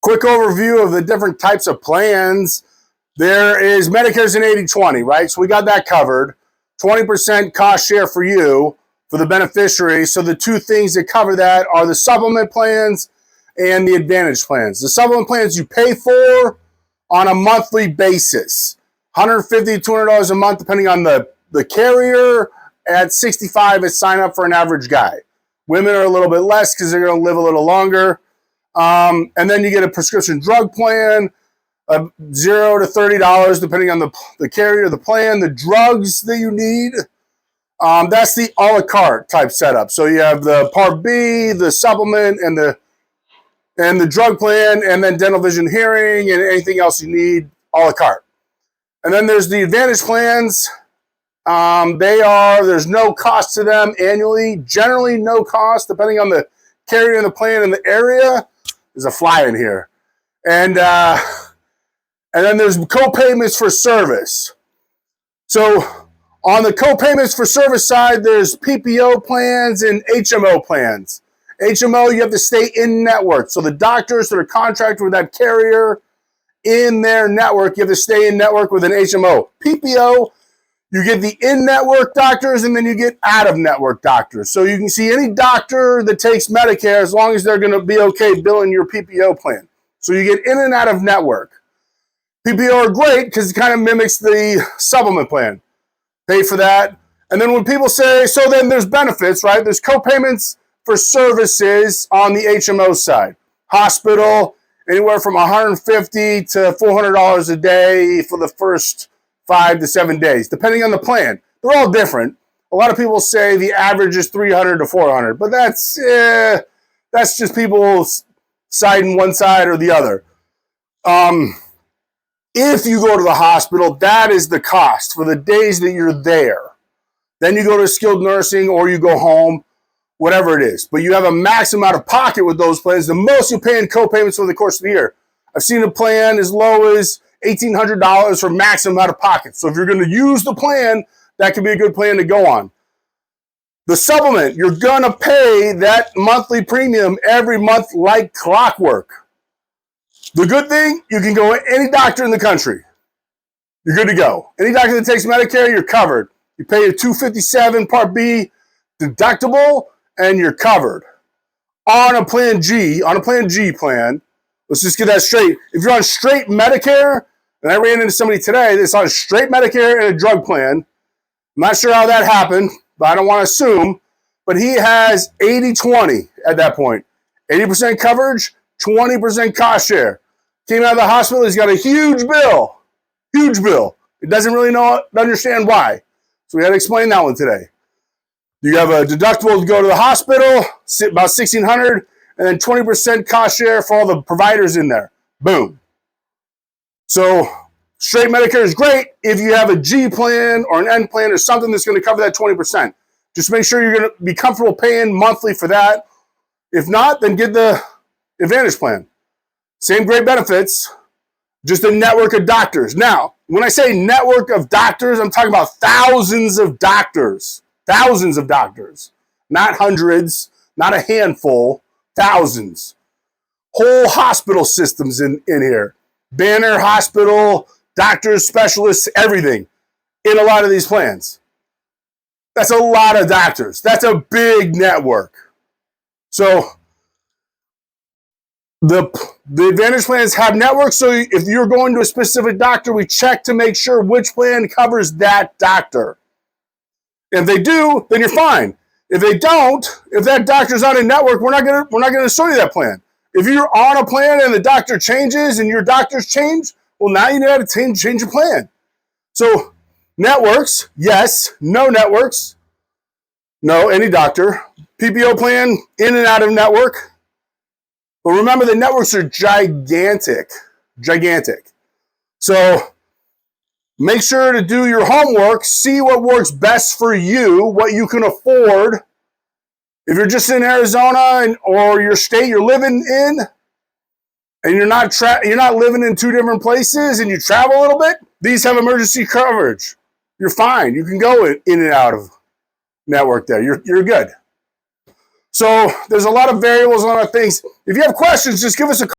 quick overview of the different types of plans. There is Medicare's an 80-20, right? So we got that covered. 20% cost share for you, for the beneficiary. So the two things that cover that are the supplement plans and the advantage plans. The supplement plans you pay for on a monthly basis. $150 to $200 a month, depending on the carrier. At 65, it's sign up for an average guy. Women are a little bit less because they're going to live a little longer. And then you get a prescription drug plan, $0 to $30, depending on the carrier, the plan, the drugs that you need. That's the a la carte type setup. So you have the Part B, the supplement, and the drug plan, and then dental, vision, hearing, and anything else you need, a la carte. And then there's the advantage plans. There's no cost to them annually. Generally no cost, depending on the carrier and the plan and the area. There's a fly in here. And then there's co-payments for service. So on the co-payments for service side, there's PPO plans and HMO plans. HMO, you have to stay in network. So the doctors that are contracted with that carrier in their network, you have to stay in network with an HMO. PPO, you get the in-network doctors, and then you get out-of-network doctors. So you can see any doctor that takes Medicare as long as they're going to be okay billing your PPO plan. So you get in and out of network. PPO are great because it kind of mimics the supplement plan. Pay for that. And then when people say, so then there's benefits, right? There's co-payments for services on the HMO side. Hospital, anywhere from $150 to $400 a day for the first 5 to 7 days, depending on the plan. They're all different. A lot of people say the average is $300 to $400, but that's just people siding one side or the other. If you go to the hospital, that is the cost for the days that you're there. Then you go to skilled nursing or you go home, whatever it is. But you have a maximum out of pocket with those plans. The most you pay in co-payments over the course of the year. I've seen a plan as low as $1,800 for maximum out of pocket. So if you're going to use the plan, that could be a good plan to go on. The supplement, you're going to pay that monthly premium every month like clockwork. The good thing, you can go to any doctor in the country. You're good to go. Any doctor that takes Medicare, you're covered. You pay a $257 Part B deductible, and you're covered. On a Plan G plan, let's just get that straight. If you're on straight Medicare, and I ran into somebody today that's on straight Medicare and a drug plan. I'm not sure how that happened, but I don't want to assume. But he has 80-20 at that point. 80% coverage, 20% cost share. Came out of the hospital, he's got a huge bill. Huge bill. He doesn't really understand why. So we had to explain that one today. You have a deductible to go to the hospital, about $1,600, and then 20% cost share for all the providers in there. Boom. So straight Medicare is great if you have a G plan or an N plan or something that's going to cover that 20%. Just make sure you're going to be comfortable paying monthly for that. If not, then get the Advantage plan. Same great benefits, just a network of doctors. Now, when I say network of doctors, I'm talking about thousands of doctors. Thousands of doctors. Not hundreds, not a handful, thousands. Whole hospital systems in here. Banner Hospital, doctors, specialists, everything in a lot of these plans. That's a lot of doctors. That's a big network. So the Advantage plans have networks, so if you're going to a specific doctor, we check to make sure which plan covers that doctor. If they do, then you're fine. If they don't, if that doctor's on a network, we're not gonna show you that plan. If you're on a plan and the doctor changes and your doctors change, well, now you know how to change your plan. So networks, yes. No networks, no, any doctor. PPO plan, in and out of network. But remember, the networks are gigantic. So make sure to do your homework, see what works best for you, what you can afford. If you're just in Arizona or your state you're living in, and you're not living in two different places and you travel a little bit, these have emergency coverage. You're fine. You can go in and out of network there. You're good. So there's a lot of variables on our things. If you have questions, just give us a call.